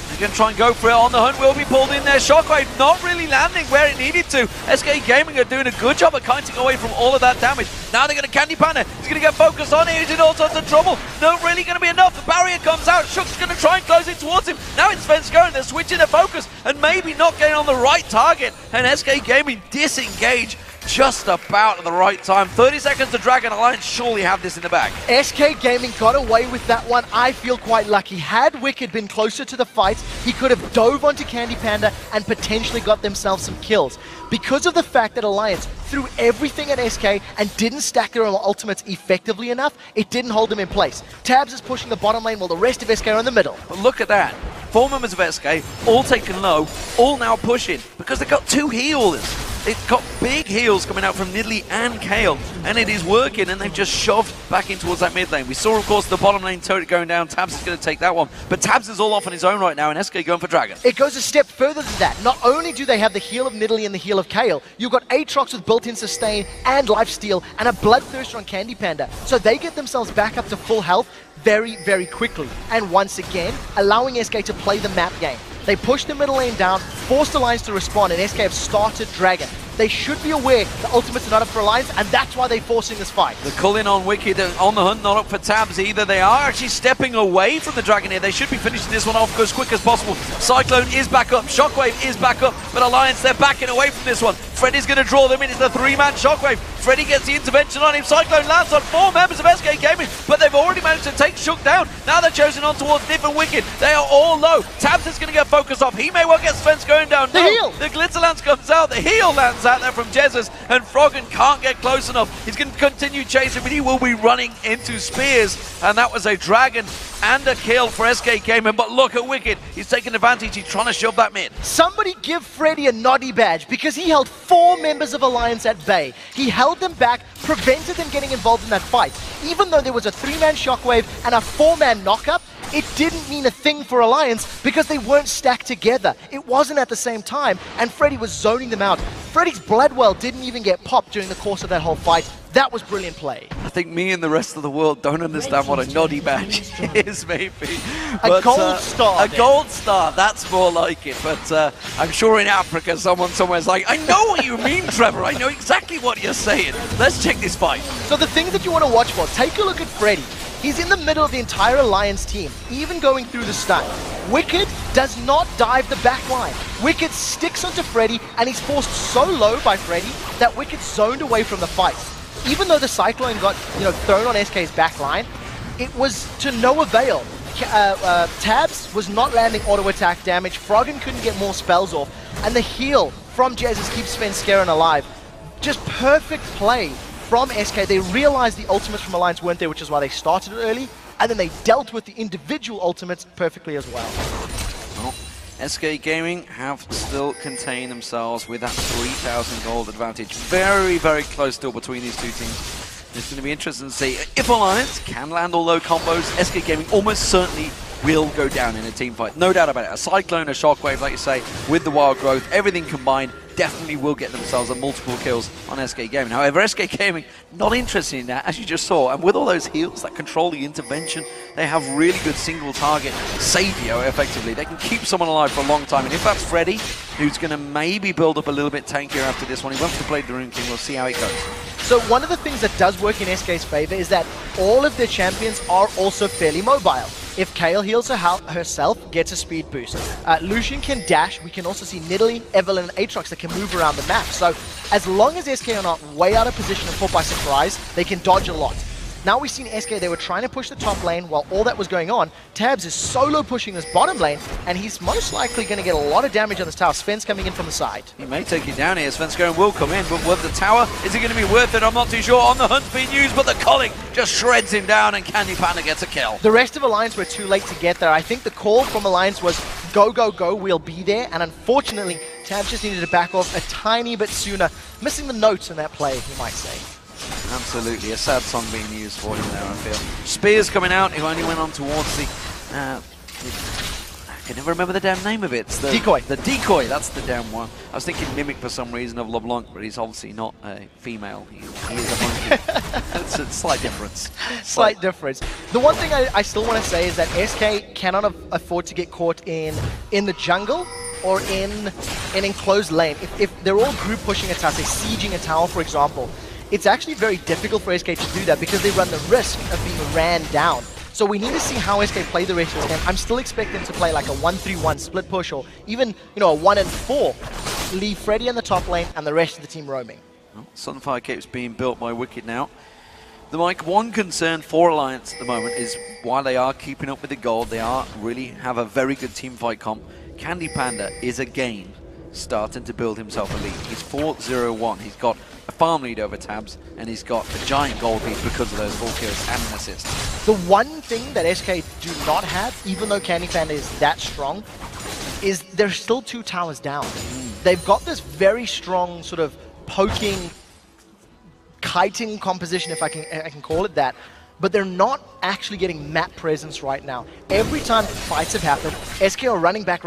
They're going to try and go for it. On the hunt will be pulled in there. Shockwave not really landing where it needed to. SK Gaming are doing a good job of kiting away from all of that damage. Now they're going to Candy Panda. He's going to get focused on it. He's in all sorts of trouble. Not really going to be enough. The barrier comes out. Shook's going to try and close it towards him. Now it's Svenskaren. They're switching their focus and maybe not getting on the right target. And SK Gaming disengage just about at the right time. 30 seconds to Dragon. Alliance surely have this in the bag. SK Gaming got away with that one. I feel quite lucky. Had Wicked been closer to the fight, he could have dove onto Candy Panda and potentially got themselves some kills. Because of the fact that Alliance threw everything at SK and didn't stack their own ultimates effectively enough, it didn't hold them in place. Tabs is pushing the bottom lane while the rest of SK are in the middle. But look at that. 4 members of SK, all taken low, all now pushing, because they've got 2 healers. They've got big heals coming out from Nidalee and Kayle, and it is working, and they've just shoved back in towards that mid lane. We saw, of course, the bottom lane turret going down. Tabs is going to take that one, but Tabs is all off on his own right now, and SK going for Dragon. It goes a step further than that. Not only do they have the heal of Nidalee and the heal of Kayle, you've got Aatrox with built-in sustain and lifesteal, and a Bloodthirster on Candy Panda. So they get themselves back up to full health very, very quickly. And once again, allowing SK to play the map game. They push the middle lane down, force the Alliance to respond, and SK have started Dragon. They should be aware the ultimates are not up for Alliance, and that's why they're forcing this fight. The cull-in on Wicked, on the hunt, not up for Tabs either. They are actually stepping away from the Dragon here. They should be finishing this one off as quick as possible. Cyclone is back up, Shockwave is back up, but Alliance, they're backing away from this one. Freddy's going to draw them in. It's a 3-man Shockwave. Freddy gets the intervention on him. Cyclone lands on 4 members of SK Gaming, but they've already managed to take Shook down. Now they're chosen on towards Nif and Wicked. They are all low. Tabs is going to get focused off. He may well get Spence going down. The heal! The Glitter Lance comes out. The heal lands out there from Jesus, and Froggen can't get close enough. He's going to continue chasing, but he will be running into spears, and that was a Dragon and a kill for SK Gaming. But look at Wicked. He's taking advantage. He's trying to shove that mid. Somebody give Freddy a noddy badge, because he held 4 members of Alliance at bay. He held them back, prevented them getting involved in that fight. Even though there was a 3-man Shockwave and a 4-man knockup, it didn't mean a thing for Alliance because they weren't stacked together. It wasn't at the same time, and Freddy was zoning them out. Freddy's Bloodwell didn't even get popped during the course of that whole fight. That was brilliant play. I think me and the rest of the world don't understand what a noddy badge is, maybe. A gold star. A gold star, that's more like it. But I'm sure in Africa, someone somewhere's like, I know what you mean, Trevor. I know exactly what you're saying. Let's check this fight. So the things that you want to watch for, take a look at Freddy. He's in the middle of the entire Alliance team, even going through the stun. Wicked does not dive the back line. Wicked sticks onto Freddy, and he's forced so low by Freddy that Wicked zoned away from the fight. Even though the Cyclone got thrown on SK's back line, it was to no avail. Tabs was not landing auto attack damage, Froggen couldn't get more spells off, and the heal from Jesus keeps Svenskeren alive. Just perfect play from SK. They realized the ultimates from Alliance weren't there, which is why they started it early, and then they dealt with the individual ultimates perfectly as well. Well, SK Gaming have still contained themselves with that 3,000 gold advantage. Very, very close still between these two teams. It's going to be interesting to see if Alliance can land all low combos. SK Gaming almost certainly will go down in a team fight. No doubt about it. A Cyclone, a Shockwave, like you say, with the wild growth, everything combined, definitely will get themselves a multiple kills on SK Gaming. However, SK Gaming, not interested in that, as you just saw. And with all those heals that control the intervention, they have really good single target savior, effectively. They can keep someone alive for a long time. And if that's Freddy, who's going to maybe build up a little bit tankier after this one, he wants to play the Rune King. We'll see how it goes. So one of the things that does work in SK's favor is that all of their champions are also fairly mobile. If Kayle heals herself, gets a speed boost. Lucian can dash. We can also see Nidalee, Evelynn, and Aatrox that can move around the map. So as long as SK are not way out of position and caught by surprise, they can dodge a lot. Now we've seen SK, they were trying to push the top lane while all that was going on. Tabs is solo pushing this bottom lane, and he's most likely going to get a lot of damage on this tower. Sven's coming in from the side. He may take it down here. Svenskeren will come in, but with the tower, is it going to be worth it? I'm not too sure. On the hunt's being used, but the culling just shreds him down, and Candy Panda gets a kill. The rest of Alliance were too late to get there. I think the call from Alliance was, go, go, go, we'll be there, and unfortunately, Tabs just needed to back off a tiny bit sooner. Missing the notes in that play, you might say. Absolutely, a sad song being used for him there, I feel. Spears coming out, who only went on towards the... I can never remember the damn name of it. It's the Decoy. The Decoy, that's the damn one. I was thinking Mimic for some reason of LeBlanc, but he's obviously not a female. He is a monkey. It's a slight difference. Slight difference. The one thing I still want to say is that SK cannot afford to get caught in the jungle or in an enclosed lane. If they're all group pushing a tower, say sieging a tower, for example, it's actually very difficult for SK to do that because they run the risk of being ran down. So we need to see how SK play the rest of this game. I'm still expecting to play like a 1-3-1 split push, or even a 1-4. Leave Freddy in the top lane and the rest of the team roaming. Well, Sunfire Cape's being built by Wicked now. The one concern for Alliance at the moment is while they are keeping up with the gold, they really have a very good team fight comp. Candy Panda is again starting to build himself a lead. He's 4-0-1. He's got a farm lead over Tabs, and he's got a giant gold lead because of those 4 kills and an assist. The one thing that SK do not have, even though Candy Panda is that strong, is they're still 2 towers down. They've got this very strong sort of poking, kiting composition, if I can call it that, but they're not actually getting map presence right now. Every time fights have happened, SK are running back,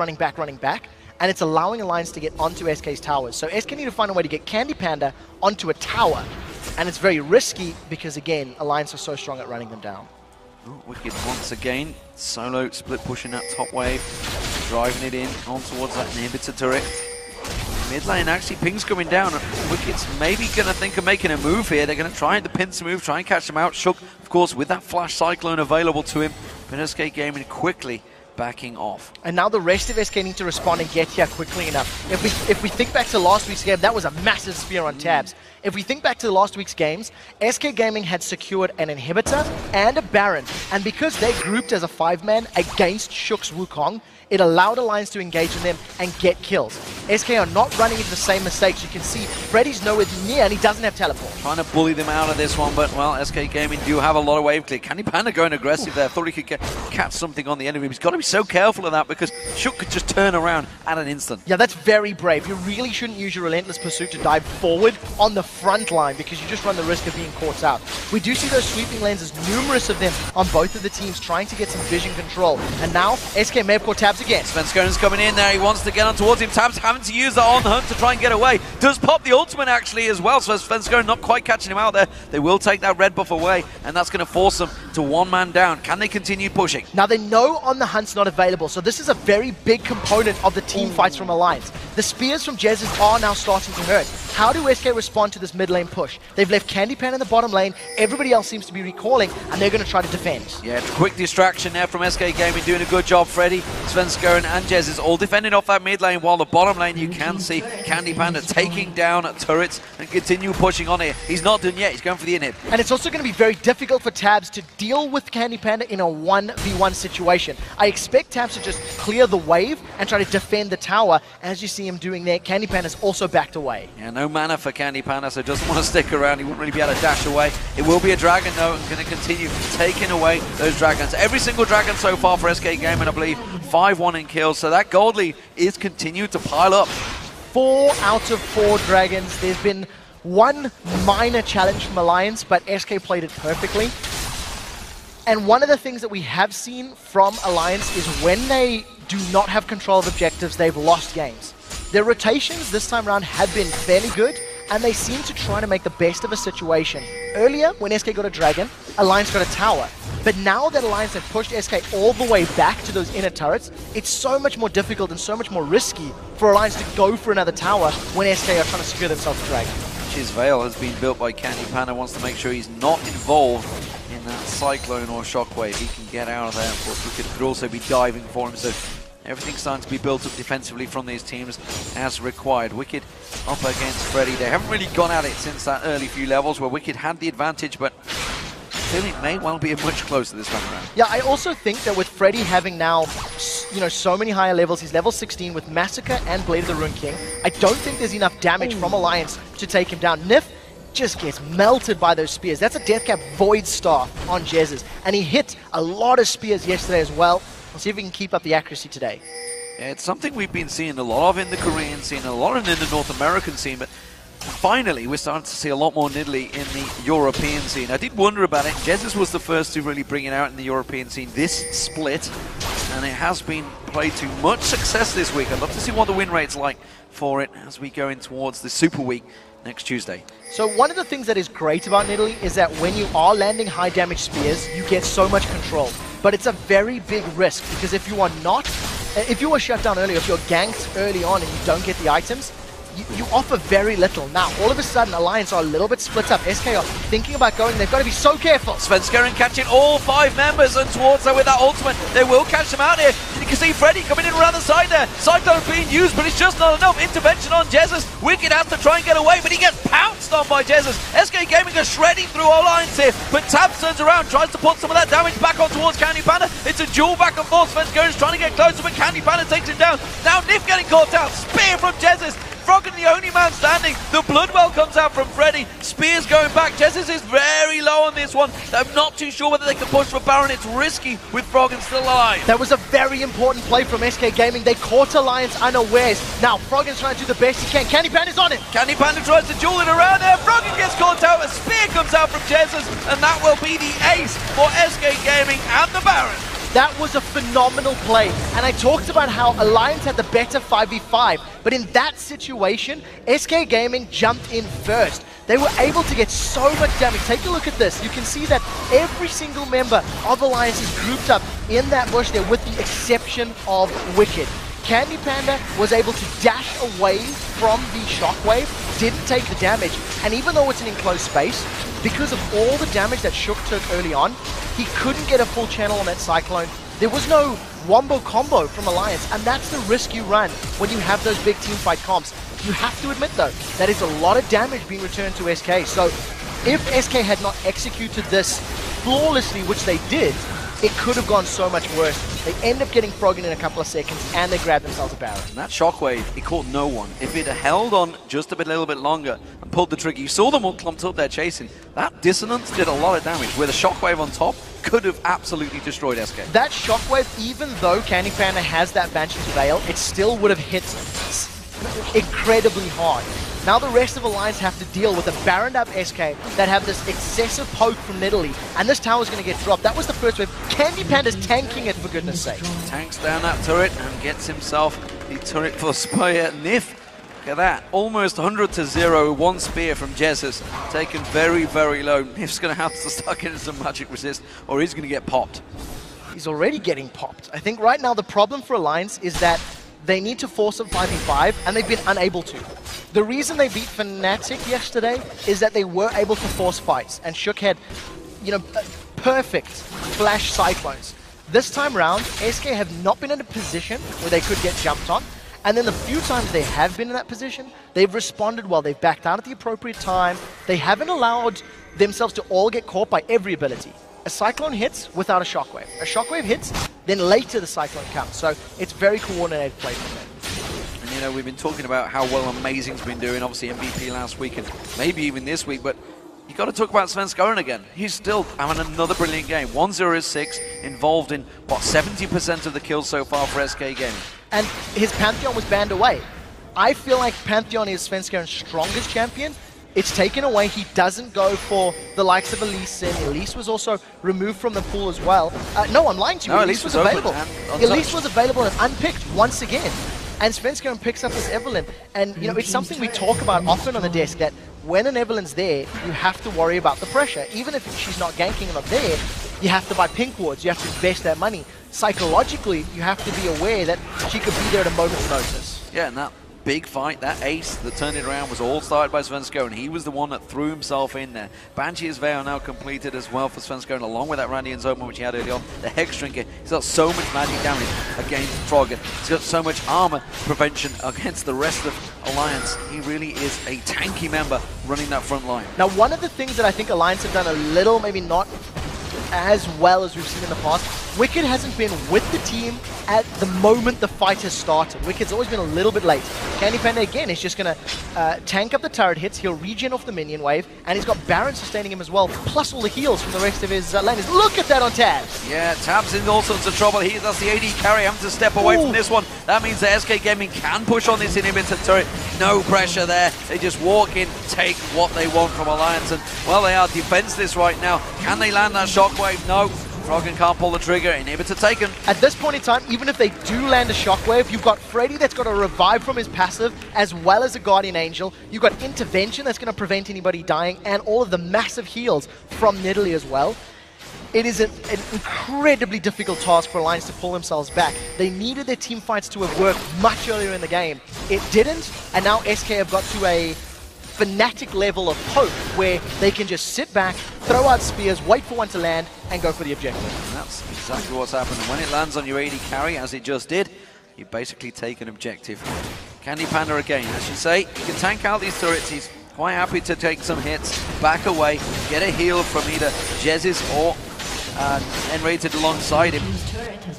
and it's allowing Alliance to get onto SK's towers. So SK need to find a way to get Candy Panda onto a tower, and it's very risky because, again, Alliance are so strong at running them down. Oh, Wicked once again, solo split pushing that top wave, driving it in on towards that inhibitor turret. Mid lane actually, ping's coming down. Wicked's maybe going to think of making a move here. They're going to try the pincer move, try and catch him out. Shook, of course, with that flash cyclone available to him. But SK Gaming quickly backing off. And now the rest of SK need to respond and get here quickly enough. If we think back to last week's game, that was a massive spear on Tabs. If we think back to last week's games, SK Gaming had secured an inhibitor and a Baron. And because they grouped as a 5-man against Shook's Wukong, it allowed Alliance to engage in them and get kills. SK are not running into the same mistakes. You can see Freddy's nowhere near and he doesn't have teleport. Trying to bully them out of this one, but well, SK Gaming do have a lot of wave clear. Candy Panda going aggressive there. Thought he could catch something on the end of him. He's got to be so careful of that because Shook could just turn around at an instant. Yeah, that's very brave. You really shouldn't use your Relentless Pursuit to dive forward on the front line because you just run the risk of being caught out. We do see those sweeping lenses, numerous of them on both of the teams trying to get some vision control. And now SK may have caught Tabs again. Svenskone's coming in there. He wants to get on towards him. Tabs having to use that on the hunt to try and get away. Does pop the ultimate actually as well, so Svenskone not quite catching him out there. They will take that red buff away, and that's going to force them to 1 man down. Can they continue pushing? Now they know on the hunt's not available, so this is a very big component of the team fights from Alliance. The spears from Jez's are now starting to hurt. How do SK respond to this mid lane push? They've left Candy Pan in the bottom lane, everybody else seems to be recalling, and they're going to try to defend. Yeah, quick distraction there from SK Gaming, doing a good job. Freddy, Svenskone and Jez is all defending off that mid lane, while the bottom lane you can see Candy Panda taking down turrets and continue pushing on here. He's not done yet, he's going for the inhib. And it's also going to be very difficult for Tabs to deal with Candy Panda in a 1v1 situation. I expect Tabs to just clear the wave and try to defend the tower. As you see him doing there, Candy Panda's also backed away. Yeah, no mana for Candy Panda, so doesn't want to stick around. He wouldn't really be able to dash away. It will be a dragon though, and going to continue taking away those dragons. Every single dragon so far for SK Gaming, I believe, 5-1 in kills, so that gold lead is continued to pile up. 4 out of 4 dragons. There's been one minor challenge from Alliance, but SK played it perfectly. And one of the things that we have seen from Alliance is when they do not have control of objectives, they've lost games. Their rotations this time around have been fairly good, and they seem to try to make the best of a situation. Earlier, when SK got a dragon, Alliance got a tower. But now that Alliance have pushed SK all the way back to those inner turrets, it's so much more difficult and so much more risky for Alliance to go for another tower when SK are trying to secure themselves a dragon. His Veil has been built by Candy Panda, wants to make sure he's not involved in that Cyclone or Shockwave. He can get out of there. Of course, Wicked could also be diving for him, so everything's starting to be built up defensively from these teams as required. Wicked up against Freddy. They haven't really gone at it since that early few levels where Wicked had the advantage, but I feel it may well be much closer this time around. Yeah, I also think that with Freddy having now, so many higher levels, he's level 16 with Massacre and Blade of the Rune King, I don't think there's enough damage from Alliance to take him down. Nif just gets melted by those spears. That's a Deathcap Void Staff on Jez's, and he hit a lot of spears yesterday as well. We'll see if we can keep up the accuracy today. Yeah, it's something we've been seeing a lot of in the Korean scene, a lot in the North American scene, but finally we're starting to see a lot more Nidalee in the European scene. I did wonder about it. Jesus was the first to really bring it out in the European scene this split, and it has been played to much success this week. I'd love to see what the win rate's like for it as we go in towards the Super Week next Tuesday. So one of the things that is great about Nidalee is that when you are landing high damage spears, you get so much control. But it's a very big risk, because if you are shut down early, if you're ganked early on and you don't get the items, you offer very little. Now, all of a sudden, Alliance are a little bit split up. SK are thinking about going. They've got to be so careful. Svenskone catching all 5 members and towards her with that ultimate. They will catch them out here. You can see Freddy coming in around the side there. Cyclone being used, but it's just not enough. Intervention on Jesus. Wicked has to try and get away, but he gets pounced on by Jesus. SK Gaming are shredding through Alliance here, but Tabs turns around, tries to put some of that damage back on towards Candy Panda. It's a duel back and forth. Svenskone's trying to get closer, but Candy Panda takes him down. Now Nif getting caught out. Spear from Jesus. Froggen the only man standing. The Bloodwell comes out from Freddy. Spears going back. Jesus is very low on this one. I'm not too sure whether they can push for Baron. It's risky with Froggen still alive. That was a very important play from SK Gaming. They caught Alliance unawares. Now Froggen's trying to do the best he can. Candy Panda's on it. Candy Panda tries to duel it around there. Froggen gets caught out. A spear comes out from Jesus, and that will be the ace for SK Gaming and the Baron. That was a phenomenal play, and I talked about how Alliance had the better 5v5, but in that situation, SK Gaming jumped in first. They were able to get so much damage. Take a look at this. You can see that every single member of Alliance is grouped up in that bush there with the exception of Wicked. Candy Panda was able to dash away from the shockwave, didn't take the damage, and even though it's an enclosed space, because of all the damage that Shook took early on, he couldn't get a full channel on that Cyclone. There was no wombo combo from Alliance, and that's the risk you run when you have those big teamfight comps. You have to admit though, that is a lot of damage being returned to SK, so if SK had not executed this flawlessly, which they did, it could have gone so much worse. They end up getting Froggen in a couple of seconds, and they grab themselves a Baron. And that shockwave, it caught no one. If it had held on just a little bit longer and pulled the trigger, you saw them all clumped up there chasing. That dissonance did a lot of damage. With a shockwave on top, could have absolutely destroyed SK. That shockwave, even though Candy Panda has that Banshee's Veil, it still would have hit incredibly hard. Now the rest of Alliance have to deal with a Baroned up SK that have this excessive poke from Nidalee, and this tower's going to get dropped. That was the first wave. Candy Panda's tanking it, for goodness sake. Tanks down that turret and gets himself the turret for Spire. Nif, look at that, almost 100-0, one spear from Jesus, taken very, very low. Nif's going to have to start getting some magic resist, or he's going to get popped. He's already getting popped. I think right now the problem for Alliance is that they need to force up 5v5, and they've been unable to. The reason they beat Fnatic yesterday is that they were able to force fights, and Shook had, you know, perfect flash cyclones. This time round, SK have not been in a position where they could get jumped on, and then the few times they have been in that position, they've responded well. They've backed out at the appropriate time. They haven't allowed themselves to all get caught by every ability. A Cyclone hits without a Shockwave. A Shockwave hits, then later the Cyclone comes. So it's very coordinated play from them. And you know, we've been talking about how well Amazing's been doing, obviously MVP last week and maybe even this week, but you got to talk about Svenskeren again. He's still having another brilliant game. 1-0-6, involved in, what, 70% of the kills so far for SK Gaming. And his Pantheon was banned away. I feel like Pantheon is Svenskeren's strongest champion. It's taken away. He doesn't go for the likes of Elise. Elise was also removed from the pool as well. No, I'm lying to you. No, Elise was available. Elise was available and unpicked once again. And Svenskeren picks up this Evelyn. And, you know, it's something we talk about often on the desk, that when an Evelyn's there, you have to worry about the pressure. Even if she's not ganking and not there, you have to buy pink wards. You have to invest that money. Psychologically, you have to be aware that she could be there at a moment's notice. Yeah, and that big fight, that ace that turned it around was all started by Svenskeren. He was the one that threw himself in there. Banshee's Veil now completed as well for Svenskeren, along with that Randy Zoma which he had early on. The Hex Drinker, he's got so much magic damage against Froggen. He's got so much armor prevention against the rest of Alliance. He really is a tanky member running that front line. Now, one of the things that I think Alliance have done a little, maybe not as well as we've seen in the past, Wicked hasn't been with the team at the moment the fight has started. Wicked's always been a little bit late. Candy Panda again is just going to tank up the turret hits. He'll regen off the minion wave, and he's got Baron sustaining him as well, plus all the heals from the rest of his laners. Look at that on Tabs! Yeah, Tabs in all sorts of trouble. That's the AD carry having to step away from this one. That means that SK Gaming can push on this inhibitor turret. No pressure there. They just walk in, take what they want from Alliance, and, well, they are defenseless right now. Can they land that shockwave? No. Froggen can't pull the trigger. Inhibitor taken. At this point in time, even if they do land a shockwave, you've got Freddy that's got a revive from his passive, as well as a Guardian Angel. You've got intervention that's going to prevent anybody dying, and all of the massive heals from Nidalee as well. It is an incredibly difficult task for Alliance to pull themselves back. They needed their team fights to have worked much earlier in the game. It didn't, and now SK have got to a Fnatic level of hope where they can just sit back, throw out spears, wait for one to land, and go for the objective. And that's exactly what's happened. When it lands on your AD carry, as it just did, you basically take an objective. Candy Panda again, as you say, you can tank out these turrets. He's quite happy to take some hits, back away, get a heal from either Jesus or N-rated alongside him.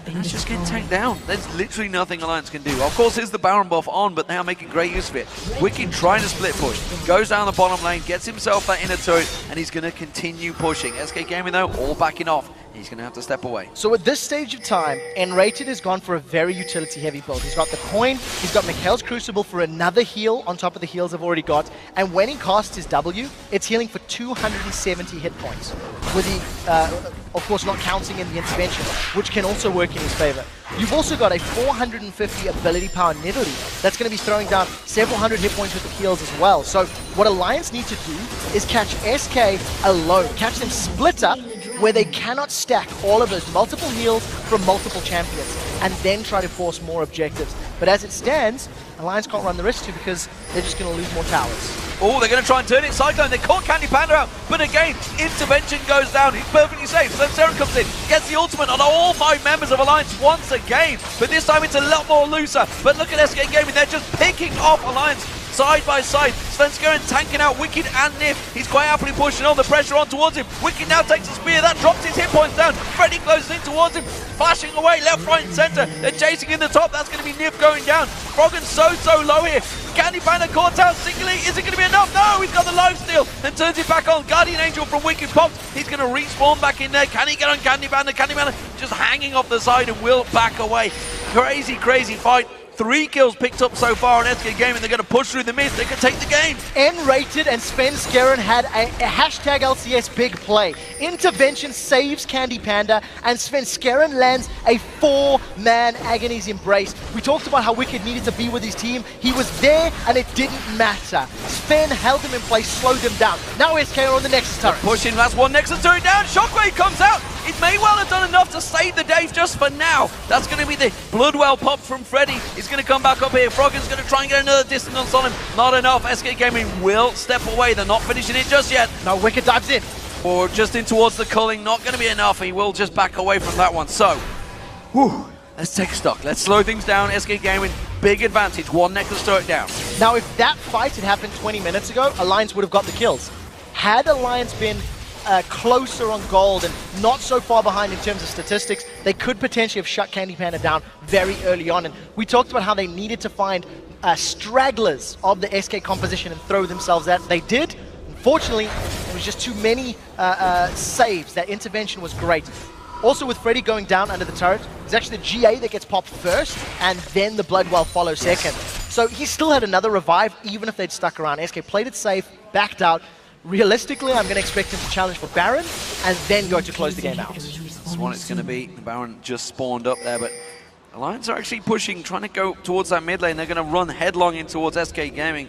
He's just getting tanked down. There's literally nothing Alliance can do. Of course, there's the Baron buff on, but they are making great use of it. Wicked trying to split push. Goes down the bottom lane, gets himself that inner turret, and he's going to continue pushing. SK Gaming, though, all backing off. He's going to have to step away. So at this stage of time, N-rated has gone for a very utility-heavy build. He's got the coin, he's got Mikhail's Crucible for another heal on top of the heals I've already got, and when he casts his W, it's healing for 270 hit points, with the, of course, not counting in the intervention, which can also work in his favor. You've also got a 450 ability power Nidalee that's going to be throwing down several hundred hit points with the heals as well. So what Alliance need to do is catch SK alone, catch them split up, where they cannot stack all of those multiple heals from multiple champions, and then try to force more objectives. But as it stands, Alliance can't run the risk to, because they're just going to lose more towers. Oh, they're going to try and turn it Cyclone. They caught Candy Panda out, but again, intervention goes down. He's perfectly safe. So Seren comes in, gets the ultimate on all 5 members of Alliance once again. But this time it's a lot more looser. But look at SK Gaming, they're just picking off Alliance side by side. Svenskeren tanking out Wicked and Nif. He's quite happily pushing on, the pressure on towards him. Wicked now takes a spear, that drops his hit points down. Freddy closes in towards him, flashing away left, right and center. They're chasing in the top, that's going to be Nif going down. Froggen's so low here. Candy Panda caught out singly, is it going to be enough? No, he's got the lifesteal and turns it back on. Guardian Angel from Wicked pops. He's going to respawn back in there. Can he get on Candy Panda? Candy Panda just hanging off the side and will back away. Crazy fight. 3 kills picked up so far on SK Gaming. They're going to push through the mist. They can take the game. N-rated and Svenskeren had a hashtag LCS big play. Intervention saves Candy Panda, and Svenskeren lands a 4-man Agony's Embrace. We talked about how Wicked needed to be with his team. He was there, and it didn't matter. Sven held him in place, slowed him down. Now SK are on the Nexus turret. Pushing, that's one Nexus turret down. Shockwave comes out. It may well have done enough to save the day just for now. That's going to be the Bloodwell pop from Freddy. He's going to come back up here. Froggen's going to try and get another distance on him. Not enough. SK Gaming will step away. They're not finishing it just yet. Now Wicked dives in. Or just in towards the culling. Not going to be enough. He will just back away from that one. So, let's take stock. Let's slow things down. SK Gaming, big advantage. 1 Nexus turret down. Now, if that fight had happened 20 minutes ago, Alliance would have got the kills. Had Alliance been closer on gold and not so far behind in terms of statistics, they could potentially have shut Candy Panda down very early on. And we talked about how they needed to find stragglers of the SK composition and throw themselves at. They did. Unfortunately, there was just too many saves. That intervention was great. Also, with Freddy going down under the turret, it's actually the GA that gets popped first, and then the Bloodwell follows second. So he still had another revive, even if they'd stuck around. SK played it safe, backed out. Realistically, I'm going to expect him to challenge for Baron, and then go to close the game out. That's what it's going to be. The Baron just spawned up there, but Alliance are actually pushing, trying to go towards that mid lane. They're going to run headlong in towards SK Gaming.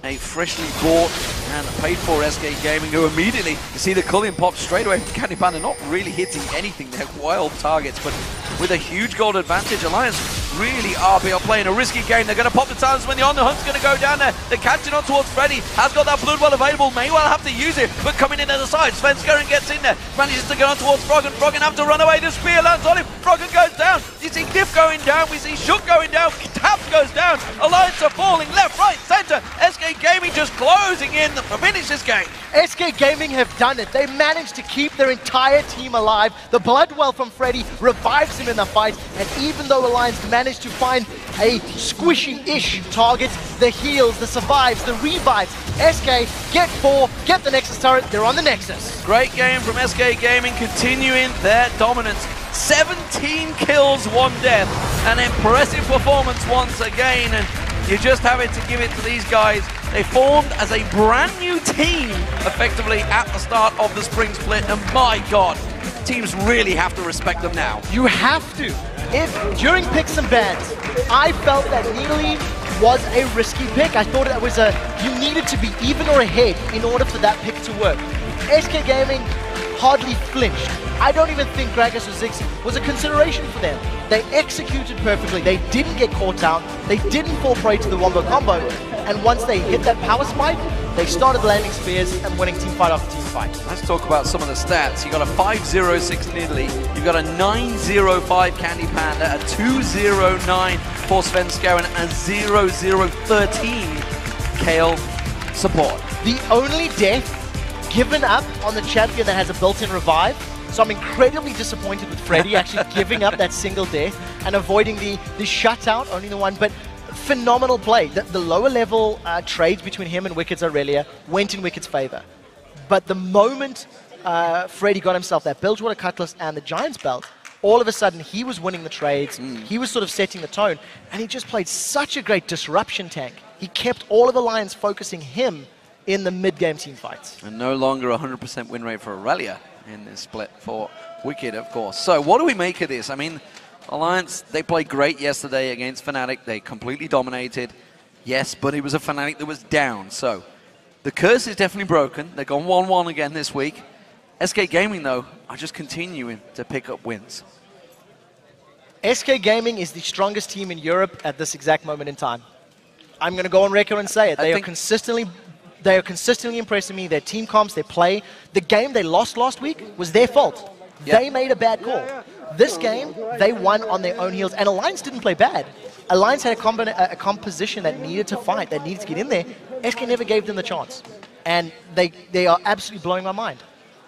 A freshly bought and paid for SK Gaming, who immediately, you see the Cullion pop straight away from Candy Panda, not really hitting anything. They're wild targets, but with a huge gold advantage, Alliance really are playing a risky game. They're going to pop the talents when the On The Hunt's going to go down there. They're catching on towards Freddy. Has got that Bloodwell available. May well have to use it, but coming in at the side. Svenskeren gets in there. Manages to get on towards Froggen. Froggen have to run away. The spear lands on him. Froggen goes down. You see Diff going down. We see Shook going down. Taps goes down. Alliance are falling left, right, center. SK Gaming just closing in to finish this game. SK Gaming have done it. They managed to keep their entire team alive. The Bloodwell from Freddy revives him in the fight, and even though Alliance managed to find a squishy-ish target, the heals, the survives, the revives, SK get 4, get the Nexus turret, they're on the Nexus. Great game from SK Gaming, continuing their dominance. 17 kills, 1 death. An impressive performance once again, and you just have it to give it to these guys. They formed as a brand new team, effectively, at the start of the spring split, and my God, teams really have to respect them now. You have to. If during picks and bans, I felt that Nidalee was a risky pick. I thought that was you needed to be even or ahead in order for that pick to work. SK Gaming hardly flinched. I don't even think Gragas or Ziggs was a consideration for them. They executed perfectly. They didn't get caught out. They didn't fall prey to the wombo combo. And once they hit that power spike, they started landing spears and winning team fight after team fight. Let's talk about some of the stats. You got a 5-0-6 Nidalee. You've got a 9-0-5 Candy Panda, a 2-0-9 for Svenskeren, and 0-0-13 Kale support. The only death given up on the champion that has a built-in revive So I'm incredibly disappointed with Freddy actually giving up that single death and avoiding the shutout, only the one. But phenomenal play. The lower level trades between him and Wicked's Aurelia went in Wicked's favor. But the moment Freddy got himself that Bilgewater Cutlass and the Giant's Belt, all of a sudden he was winning the trades. He was sort of setting the tone. And he just played such a great disruption tank. He kept all of the Lions focusing him in the mid-game team fights. And no longer 100% win rate for Aurelia in this split for Wicked, of course. So what do we make of this? I mean, Alliance, they played great yesterday against Fnatic. They completely dominated. Yes, but it was a Fnatic that was down. So the curse is definitely broken. They've gone 1-1 again this week. SK Gaming, though, are just continuing to pick up wins. SK Gaming is the strongest team in Europe at this exact moment in time. I'm going to go on record and say it. They are consistently impressing me. Their team comps, their play. The game they lost last week was their fault. Yeah. They made a bad call. This game, they won on their own heels. And Alliance didn't play bad. Alliance had a composition that needed to fight, that needed to get in there. SK never gave them the chance. And they are absolutely blowing my mind.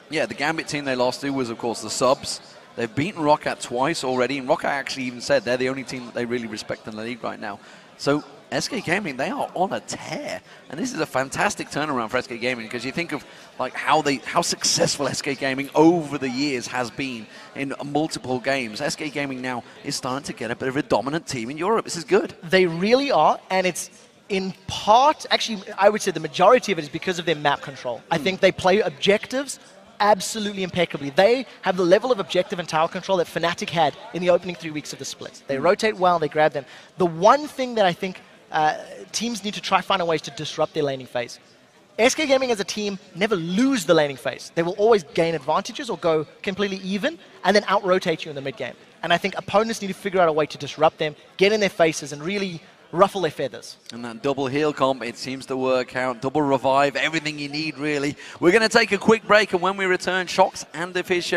Yeah, the Gambit team they lost to was, of course, the Subs. They've beaten Roccat twice already. And Roccat actually even said they're the only team that they really respect in the league right now. So SK Gaming, they are on a tear, and this is a fantastic turnaround for SK Gaming because you think of like how successful SK Gaming over the years has been in multiple games. SK Gaming now is starting to get a bit of a dominant team in Europe. This is good. They really are, and it's in part, actually, I would say the majority of it is because of their map control. I think they play objectives absolutely impeccably. They have the level of objective and tower control that Fnatic had in the opening 3 weeks of the split. They rotate well, they grab them. The one thing that I think teams need to try find a ways to disrupt their laning phase. SK Gaming as a team never lose the laning phase. They will always gain advantages or go completely even and then out-rotate you in the mid-game. And I think opponents need to figure out a way to disrupt them, get in their faces and really ruffle their feathers. And that double heal comp, it seems to work out. Double revive, everything you need really. We're going to take a quick break, and when we return, Shocks and Official.